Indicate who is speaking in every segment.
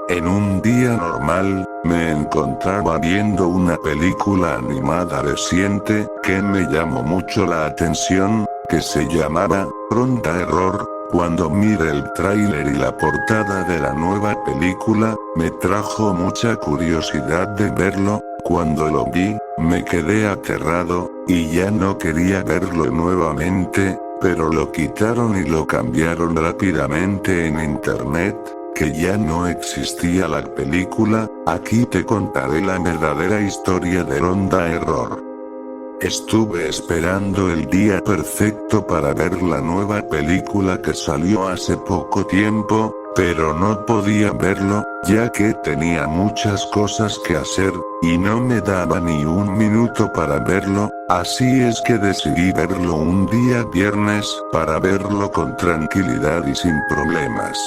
Speaker 1: En un día normal, me encontraba viendo una película animada reciente, que me llamó mucho la atención, que se llamaba Ronda Error. Cuando miré el tráiler y la portada de la nueva película, me trajo mucha curiosidad de verlo. Cuando lo vi, me quedé aterrado, y ya no quería verlo nuevamente, pero lo quitaron y lo cambiaron rápidamente en internet, que ya no existía la película. Aquí te contaré la verdadera historia de Ronda Error. Estuve esperando el día perfecto para ver la nueva película que salió hace poco tiempo, pero no podía verlo, ya que tenía muchas cosas que hacer, y no me daba ni un minuto para verlo, así es que decidí verlo un día viernes, para verlo con tranquilidad y sin problemas.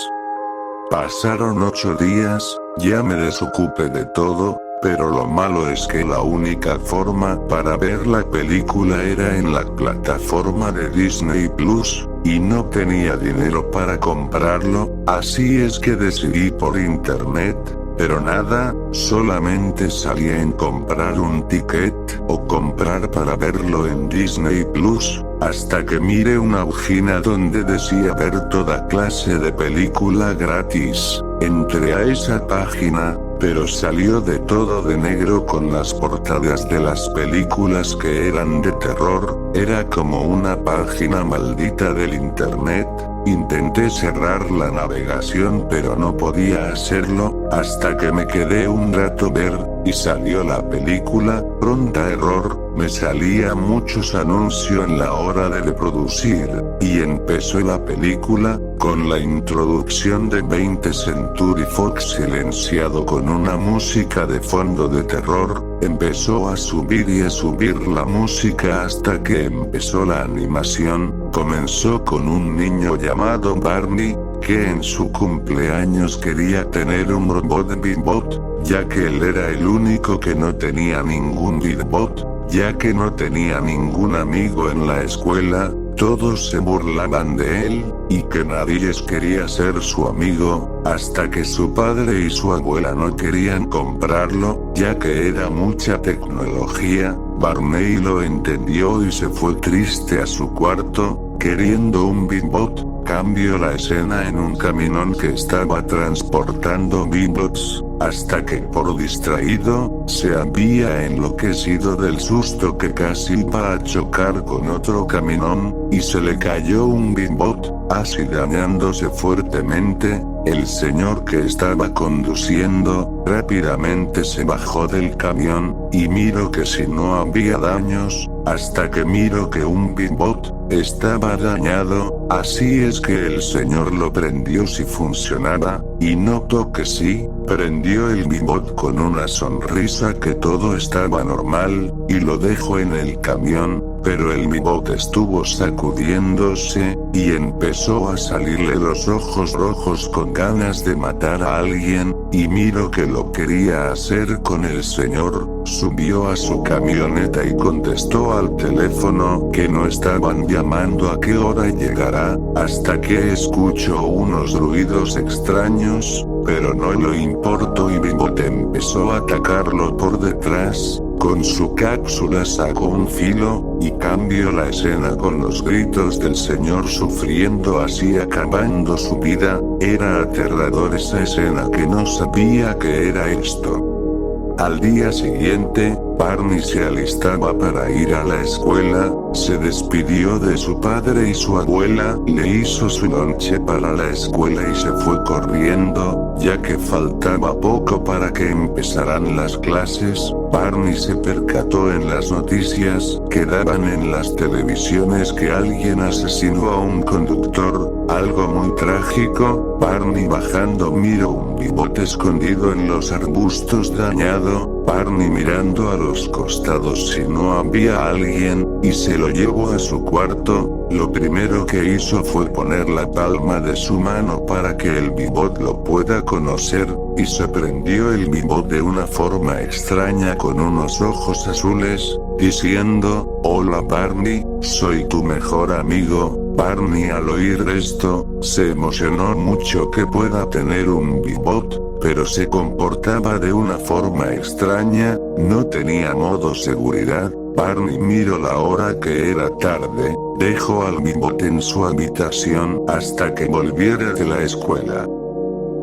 Speaker 1: Pasaron 8 días, ya me desocupé de todo, pero lo malo es que la única forma para ver la película era en la plataforma de Disney Plus, y no tenía dinero para comprarlo, así es que decidí por internet, pero nada, solamente salía en comprar un ticket, o comprar para verlo en Disney Plus, hasta que miré una página donde decía ver toda clase de película gratis. Entré a esa página, pero salió de todo de negro con las portadas de las películas que eran de terror, era como una página maldita del internet. Intenté cerrar la navegación pero no podía hacerlo, hasta que me quedé un rato ver, y salió la película, Ronda Error. Me salía muchos anuncios en la hora de reproducir, y empezó la película, con la introducción de 20th Century Fox silenciado con una música de fondo de terror. Empezó a subir y a subir la música hasta que empezó la animación. Comenzó con un niño llamado Barney, que en su cumpleaños quería tener un robot Beatbot, ya que él era el único que no tenía ningún Beatbot, ya que no tenía ningún amigo en la escuela, todos se burlaban de él, y que nadie quería ser su amigo, hasta que su padre y su abuela no querían comprarlo, ya que era mucha tecnología. Barney lo entendió y se fue triste a su cuarto, queriendo un Beatbot. Cambió la escena en un camión que estaba transportando Beatbots, hasta que por distraído, se había enloquecido del susto que casi iba a chocar con otro camión, y se le cayó un Beatbot, así dañándose fuertemente. El señor que estaba conduciendo, rápidamente se bajó del camión, y miró que si no había daños, hasta que miró que un Beatbot estaba dañado, así es que el señor lo prendió si funcionaba, y notó que sí, prendió el Beatbot con una sonrisa que todo estaba normal, y lo dejó en el camión, pero el Beatbot estuvo sacudiéndose, y empezó a salirle los ojos rojos con ganas de matar a alguien, y miró que lo quería hacer con el señor. Subió a su camioneta y contestó al teléfono que no estaban llamando a qué hora llegará, hasta que escuchó unos ruidos extraños, pero no le importó y Beatbot empezó a atacarlo por detrás. Con su cápsula sacó un filo, y cambió la escena con los gritos del señor sufriendo así acabando su vida. Era aterrador esa escena que no sabía que era esto. Al día siguiente, Barney se alistaba para ir a la escuela, se despidió de su padre y su abuela, le hizo su lonche para la escuela y se fue corriendo, ya que faltaba poco para que empezaran las clases. Barney se percató en las noticias que daban en las televisiones que alguien asesinó a un conductor, algo muy trágico. Barney bajando miró un Beatbot escondido en los arbustos dañado. Barney mirando a los costados si no había alguien, y se lo llevó a su cuarto. Lo primero que hizo fue poner la palma de su mano para que el Beatbot lo pueda conocer, y se prendió el Beatbot de una forma extraña con unos ojos azules, diciendo, «Hola Barney, soy tu mejor amigo». Barney al oír esto, se emocionó mucho que pueda tener un Beatbot, pero se comportaba de una forma extraña, no tenía modo seguridad. Barney miró la hora que era tarde, dejó al Bimbot en su habitación hasta que volviera de la escuela.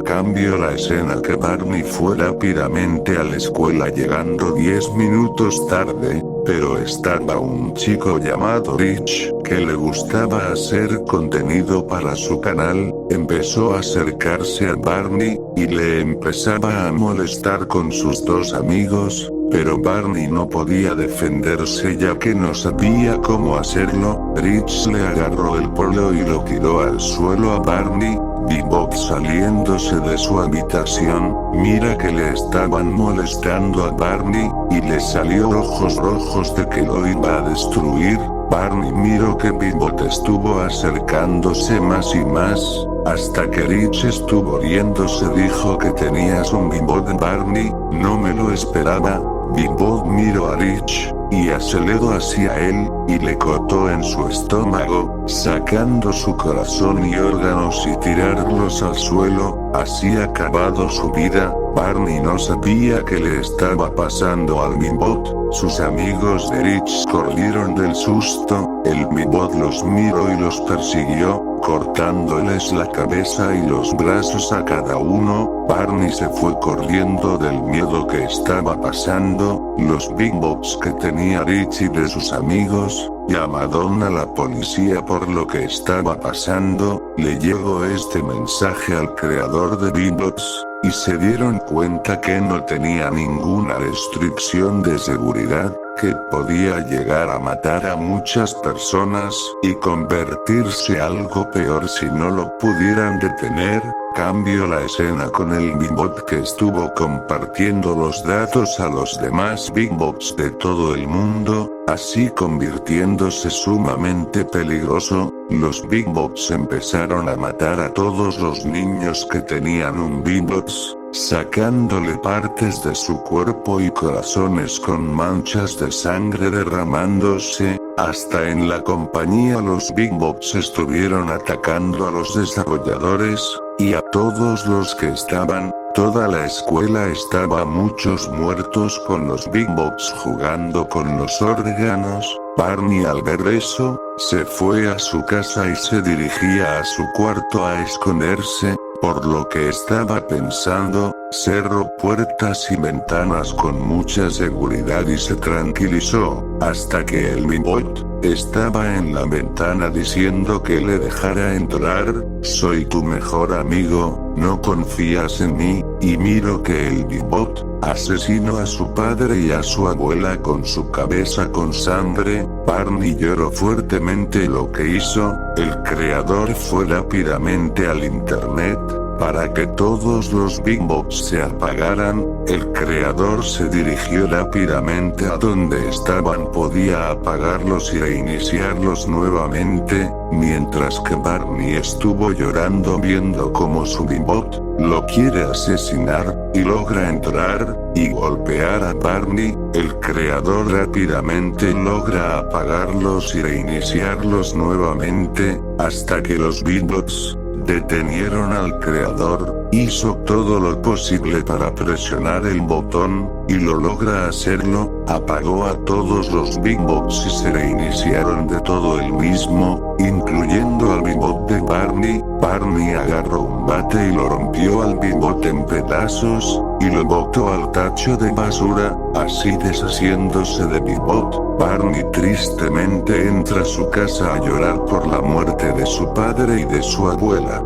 Speaker 1: Cambió la escena que Barney fue rápidamente a la escuela llegando 10 minutos tarde, pero estaba un chico llamado Rich, que le gustaba hacer contenido para su canal, empezó a acercarse a Barney, y le empezaba a molestar con sus dos amigos, pero Barney no podía defenderse ya que no sabía cómo hacerlo. Rich le agarró el polo y lo tiró al suelo a Barney. Bimbot saliéndose de su habitación, mira que le estaban molestando a Barney, y le salió ojos rojos de que lo iba a destruir. Barney miró que Bimbot estuvo acercándose más y más, hasta que Rich estuvo riéndose. Dijo que tenías un Bimbot, Barney, no me lo esperaba. Bimbot miró a Rich, y aceleró hacia él, y le cortó en su estómago, sacando su corazón y órganos y tirarlos al suelo, así acabado su vida. Barney no sabía qué le estaba pasando al Bimbot. Sus amigos de Rich corrieron del susto, el Bimbot los miró y los persiguió, cortándoles la cabeza y los brazos a cada uno. Barney se fue corriendo del miedo que estaba pasando. Los Bimbots que tenía Rich y de sus amigos llamaron a la policía por lo que estaba pasando. Le llegó este mensaje al creador de Bimbots, y se dieron cuenta que no tenía ninguna restricción de seguridad, que podía llegar a matar a muchas personas, y convertirse algo peor si no lo pudieran detener. Cambió la escena con el Bimbot que estuvo compartiendo los datos a los demás Bimbots de todo el mundo, así convirtiéndose sumamente peligroso. Los Bimbots empezaron a matar a todos los niños que tenían un Bimbots, sacándole partes de su cuerpo y corazones con manchas de sangre derramándose. Hasta en la compañía los Bimbots estuvieron atacando a los desarrolladores, y a todos los que estaban. Toda la escuela estaba muchos muertos con los Bimbots jugando con los órganos. Barney al ver eso, se fue a su casa y se dirigía a su cuarto a esconderse, por lo que estaba pensando. Cerró puertas y ventanas con mucha seguridad y se tranquilizó, hasta que el Bimbot estaba en la ventana diciendo que le dejara entrar. Soy tu mejor amigo, ¿no confías en mí? Y miro que el Bimbot asesinó a su padre y a su abuela con su cabeza con sangre. Barney lloró fuertemente lo que hizo. El creador fue rápidamente al internet para que todos los Bimbots se apagaran. El creador se dirigió rápidamente a donde estaban, podía apagarlos y reiniciarlos nuevamente, mientras que Barney estuvo llorando viendo cómo su Bimbot lo quiere asesinar, y logra entrar y golpear a Barney. El creador rápidamente logra apagarlos y reiniciarlos nuevamente, hasta que los Bimbots detenieron al creador. Hizo todo lo posible para presionar el botón, y lo logra hacerlo. Apagó a todos los Bimbots y se reiniciaron de todo el mismo, incluyendo al Bimbot de Barney. Barney agarró un bate y lo rompió al Bimbot en pedazos, y lo botó al tacho de basura, así deshaciéndose de Bimbot. Barney tristemente entra a su casa a llorar por la muerte de su padre y de su abuela.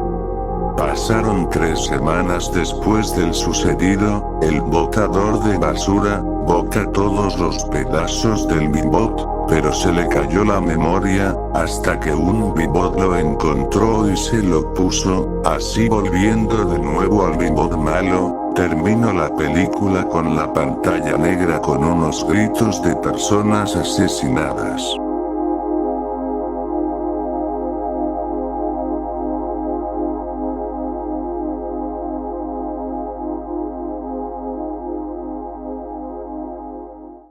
Speaker 1: Pasaron 3 semanas después del sucedido. El botador de basura bota todos los pedazos del Bimbot, pero se le cayó la memoria, hasta que un Bimbot lo encontró y se lo puso, así volviendo de nuevo al Bimbot malo. Terminó la película con la pantalla negra con unos gritos de personas asesinadas.